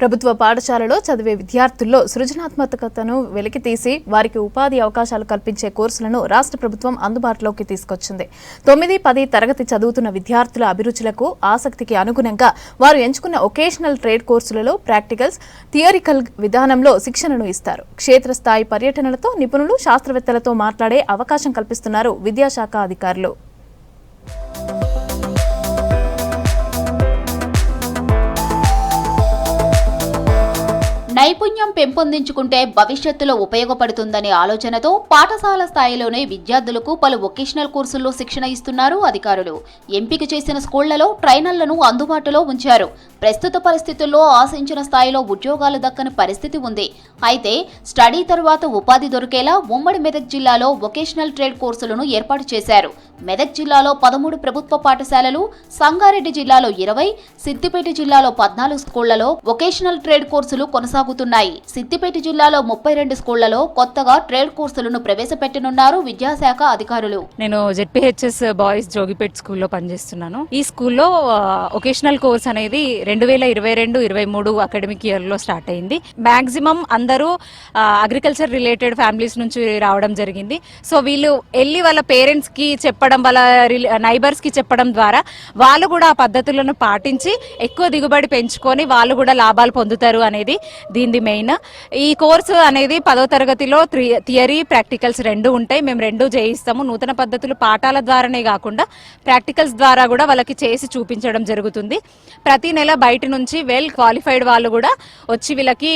ప్రభుత్వ పాఠశాలలో చదివే విద్యార్థుల్లో సృజనాత్మకతను వెలికితీసి వారికి ఉపాధి అవకాశాలు కల్పించే కోర్సులను రాష్ట్ర ప్రభుత్వం అందుబాటులోకి తీసుకొచ్చింది. 9-10 తరగతి చదువుతున్న విద్యార్థుల అభిరుచులకు ఆసక్తికి అనుగుణంగా వారు ఎంచుకున్న వొకేషనల్ ట్రేడ్ కోర్సులలో ప్రాక్టికల్స్, థియరికల్ విధానంలో శిక్షణను ఇస్తారు. క్షేత్రస్థాయి పర్యటనలతో నిపుణులు, శాస్త్రవేత్తలతో మాట్లాడే అవకాశం కల్పిస్తున్నారు విద్యాశాఖ అధికారులు. నైపుణ్యం పెంపొందించుకుంటే భవిష్యత్తులో ఉపయోగపడుతుందనే ఆలోచనతో పాఠశాల స్థాయిలోనే విద్యార్థులకు పలు వొకేషనల్ కోర్సుల్లో శిక్షణ ఇస్తున్నారు అధికారులు. ఎంపిక చేసిన స్కూళ్లలో ట్రైనర్లను అందుబాటులో ఉంచారు. ప్రస్తుత పరిస్థితుల్లో ఆశించిన స్థాయిలో ఉద్యోగాలు దక్కని పరిస్థితి ఉంది. అయితే స్టడీ తరువాత ఉపాధి దొరికేలా ఉమ్మడి మెదక్ జిల్లాలో వొకేషనల్ ట్రేడ్ కోర్సులను ఏర్పాటు చేశారు. మెదక్ జిల్లాలో 13 ప్రభుత్వ పాఠశాలలు, సంగారెడ్డి జిల్లాలో 20, సిద్దిపేట జిల్లాలో 14 స్కూళ్లలో వొకేషనల్ ట్రేడ్ కోర్సులు కొనసాగుతున్నాయి. సిద్దిపేట జిల్లాలో 32 స్కూళ్లలో కొత్తగా ట్రేడ్ కోర్సులను ప్రవేశపెట్టనున్నారు విద్యాశాఖ అధికారులు. నేను జెడ్పీహెచ్ఎస్ బాయ్స్ జోగిపేట్ స్కూల్లో పనిచేస్తున్నాను. ఈ స్కూల్లో వొకేషనల్ కోర్స్ అనేది 2022-23 అకాడమిక్ ఇయర్ లో స్టార్ట్ అయింది. మాక్సిమం అందరూ అగ్రికల్చర్ రిలేటెడ్ ఫ్యామిలీస్ నుంచి రావడం జరిగింది. సో వీళ్ళు వెళ్ళి వాళ్ళ పేరెంట్స్ కి చెప్పడం, వాళ్ళ నైబర్స్ కి చెప్పడం ద్వారా వాళ్ళు కూడా ఆ పద్ధతులను పాటించి ఎక్కువ దిగుబడి పెంచుకొని వాళ్ళు కూడా లాభాలు పొందుతారు అనేది దీనిది మెయిన్. ఈ కోర్సు అనేది 10వ తరగతిలో థియరీ, ప్రాక్టికల్స్ 2 ఉంటాయి. మేము 2 చేయిస్తాము. నూతన పద్ధతులు పాఠాల ద్వారానే కాకుండా ప్రాక్టికల్స్ ద్వారా కూడా వాళ్ళకి చేసి చూపించడం జరుగుతుంది. ప్రతి నెల బయట నుంచి వెల్ క్వాలిఫైడ్ వాళ్ళు కూడా వచ్చి వీళ్ళకి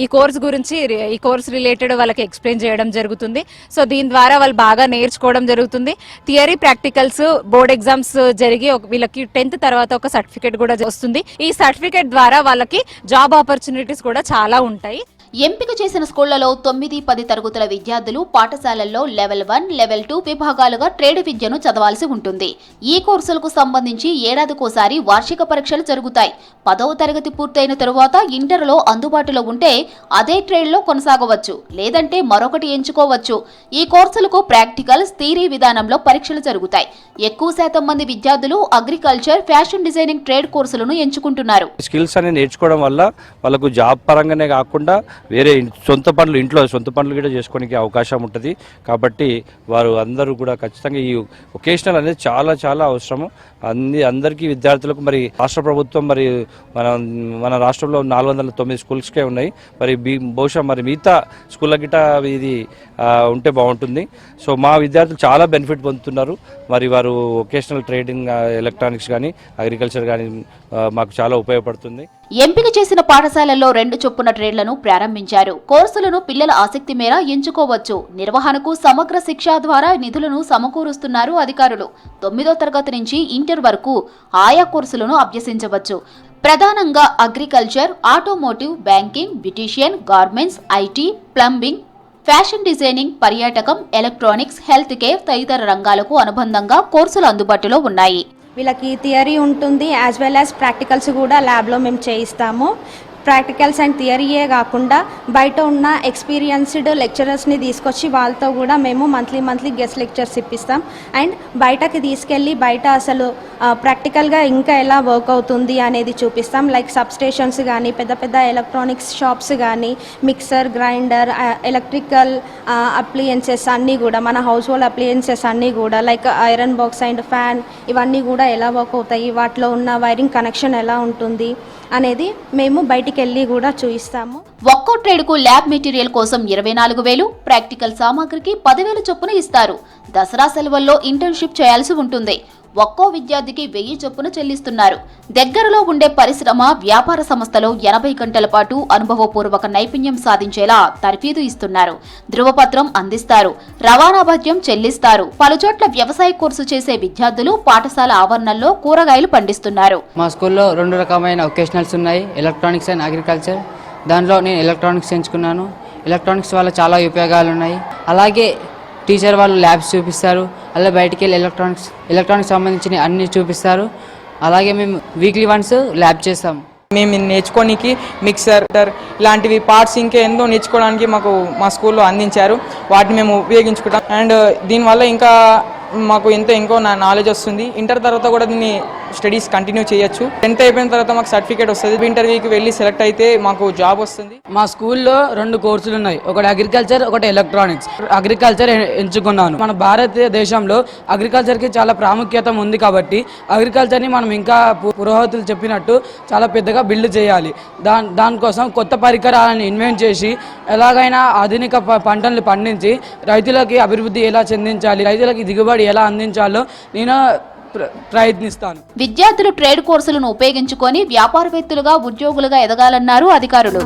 ఈ కోర్స్ గురించి, ఈ కోర్స్ రిలేటెడ్ వాళ్ళకి ఎక్స్ప్లెయిన్ చేయడం జరుగుతుంది. సో దీని ద్వారా వాళ్ళు బాగా నేర్చుకోవడం జరుగుతుంది. థియరీ, ప్రాక్టికల్స్, బోర్డ్ ఎగ్జామ్స్ జరిగి వీళ్ళకి 10th తర్వాత ఒక సర్టిఫికేట్ కూడా వస్తుంది. ఈ సర్టిఫికేట్ ద్వారా వాళ్ళకి జాబ్ ఆపర్చునిటీస్ కూడా చాలా ఉంటాయి. ఎంపిక చేసిన స్కూళ్లలో 9-10 తరగతుల విద్యార్థులు పాఠశాలల్లో లెవెల్ 1, లెవెల్ 2 విభాగాలుగా ట్రేడ్ విద్యను చదవాల్సి ఉంటుంది. ఈ కోర్సులకు సంబంధించి ఏడాదికోసారి వార్షిక పరీక్షలు జరుగుతాయి. 10వ తరగతి పూర్తయిన తరువాత ఇంటర్లో అందుబాటులో ఉంటే అదే ట్రేడ్లో కొనసాగవచ్చు, లేదంటే మరొకటి ఎంచుకోవచ్చు. ఈ కోర్సులకు ప్రాక్టికల్స్, థియరీ విధానంలో పరీక్షలు జరుగుతాయి. ఎక్కువ శాతం మంది విద్యార్థులు అగ్రికల్చర్, ఫ్యాషన్ డిజైనింగ్ ట్రేడ్ కోర్సులను ఎంచుకుంటున్నారు. స్కిల్స్ అనేది నేర్చుకోవడం వల్ల వాళ్ళకు జాబ్ పరంగానే కాకుండా వేరే సొంత పనులు కూడా చేసుకోవడానికి అవకాశం ఉంటుంది. కాబట్టి వారు అందరూ కూడా ఖచ్చితంగా ఈ వొకేషనల్ అనేది చాలా చాలా అవసరము. అందరికీ విద్యార్థులకు మరి రాష్ట్ర ప్రభుత్వం మరి మన రాష్ట్రంలో 409 స్కూల్స్కే ఉన్నాయి. మరి బహుశా మరి మిగతా స్కూళ్ళ గిట ఇది ఉంటే బాగుంటుంది. సో మా విద్యార్థులు చాలా బెనిఫిట్ పొందుతున్నారు. మరి వారు వొకేషనల్ ట్రేడింగ్, ఎలక్ట్రానిక్స్ కానీ, అగ్రికల్చర్ కానీ మాకు చాలా ఉపయోగపడుతుంది. ఎంపిక చేసిన పాఠశాలల్లో 2 చొప్పున ట్రేడ్లను ప్రారంభించారు. కోర్సులను పిల్లల ఆసక్తి మేర ఎంచుకోవచ్చు. నిర్వహణకు సమగ్ర శిక్ష ద్వారా నిధులను సమకూరుస్తున్నారు అధికారులు. 9వ తరగతి నుంచి ఇంటర్ వరకు ఆయా కోర్సులను అభ్యసించవచ్చు. ప్రధానంగా agriculture, automotive, banking, beautician, garments, IT, plumbing, fashion designing, పర్యాటకం, ఎలక్ట్రానిక్స్, హెల్త్ కేర్ తదితర రంగాలకు అనుబంధంగా కోర్సులు అందుబాటులో ఉన్నాయి. వీళ్ళకి థియరీ ఉంటుంది, యాజ్ వెల్ యాజ్ ప్రాక్టికల్స్ కూడా ల్యాబ్లో మేము చేయిస్తాము. ప్రాక్టికల్స్ అండ్ థియరీయే కాకుండా బయట ఉన్న ఎక్స్పీరియన్స్డ్ లెక్చరర్స్ని తీసుకొచ్చి వాళ్ళతో కూడా మేము మంత్లీ గెస్ట్ లెక్చర్స్ ఇప్పిస్తాం. అండ్ బయటకి తీసుకెళ్ళి బయట అసలు ప్రాక్టికల్గా ఇంకా ఎలా వర్క్ అవుతుంది అనేది చూపిస్తాం. లైక్ సబ్ స్టేషన్స్ కానీ, పెద్ద ఎలక్ట్రానిక్స్ షాప్స్ కానీ, మిక్సర్, గ్రైండర్, ఎలక్ట్రికల్ అప్లియన్సెస్ అన్నీ కూడా, మన హౌస్ హోల్డ్ అప్లియన్సెస్ అన్నీ కూడా, like iron box and fan, ఇవన్నీ కూడా ఎలా వర్క్ అవుతాయి, వాటిలో ఉన్న వైరింగ్ కనెక్షన్ ఎలా ఉంటుంది అనేది మేము బయటికి వెళ్ళి కూడా చూపిస్తాము. ఒక్కో ట్రేడ్కు ల్యాబ్ మెటీరియల్ కోసం 24,000, ప్రాక్టికల్ సామాగ్రికి 10,000 చొప్పున ఇస్తారు. దసరా సెలవుల్లో ఇంటర్న్షిప్ చేయాల్సి ఉంటుంది. ఒక్కో విద్యార్థికి 1000 చొప్పున చెల్లిస్తున్నారు. దగ్గరలో ఉండే పరిశ్రమ, వ్యాపార సంస్థలో 80 గంటల పాటు అనుభవపూర్వక నైపుణ్యం సాధించేలా తర్ఫీదు ఇస్తున్నారు. ధృవపత్రం అందిస్తారు. రవాణా భత్యం చెల్లిస్తారు. పలుచోట్ల వ్యవసాయ కోర్సు చేసే విద్యార్థులు పాఠశాల ఆవరణల్లో కూరగాయలు పండిస్తున్నారు. మా స్కూల్లో 2 రకమైన వొకేషనల్స్ ఉన్నాయి, ఎలక్ట్రానిక్స్ అండ్ అగ్రికల్చర్. దానిలో నేను ఎలక్ట్రానిక్స్ ఎంచుకున్నాను. ఎలక్ట్రానిక్స్ వల్ల చాలా ఉపయోగాలు ఉన్నాయి. అలాగే టీచర్ వాళ్ళు ల్యాబ్స్ చూపిస్తారు. అలా బయటికి వెళ్ళి ఎలక్ట్రానిక్స్ సంబంధించిన అన్ని చూపిస్తారు. అలాగే మేము వీక్లీ వన్స్ ల్యాబ్ చేస్తాం. మేము నేర్చుకోనికి మిక్సర్, ఇలాంటివి పార్ట్స్ ఇంకా ఎన్నో నేర్చుకోవడానికి మాకు మా స్కూల్లో అందించారు. వాటిని మేము ఉపయోగించుకుంటాం. అండ్ దీనివల్ల ఇంకా మాకు ఇంకో నాలెడ్జ్ వస్తుంది. ఇంటర్ తర్వాత కూడా దీన్ని స్టడీస్ కంటిన్యూ చేయొచ్చు. 10th అయిపోయిన తర్వాత మాకు సర్టిఫికేట్ వస్తుంది. ఇంటర్వ్యూకి వెళ్ళి సెలెక్ట్ అయితే మాకు జాబ్ వస్తుంది. మా స్కూల్లో 2 కోర్సులు ఉన్నాయి, ఒకటి అగ్రికల్చర్, ఒకటి ఎలక్ట్రానిక్స్. అగ్రికల్చర్ ఎంచుకున్నాను. మన భారతదేశంలో అగ్రికల్చర్కి చాలా ప్రాముఖ్యత ఉంది కాబట్టి అగ్రికల్చర్ని మనం ఇంకా పురోహితులు చెప్పినట్టు చాలా పెద్దగా బిల్డ్ చేయాలి. దానికోసం కొత్త పరికరాలను ఇన్వెంట్ చేసి ఎలాగైనా ఆధునిక పంటలను పండించి రైతులకి అభివృద్ధి ఎలా చెందించాలి, రైతులకి దిగుబడి ఎలా అందించాలో నేను ప్రయత్నిస్తాను. విద్యార్థులు ట్రేడ్ కోర్సులను ఉపయోగించుకొని వ్యాపారవేత్తలుగా ఉద్యోగులుగా ఎదగాలన్నారు అధికారులు.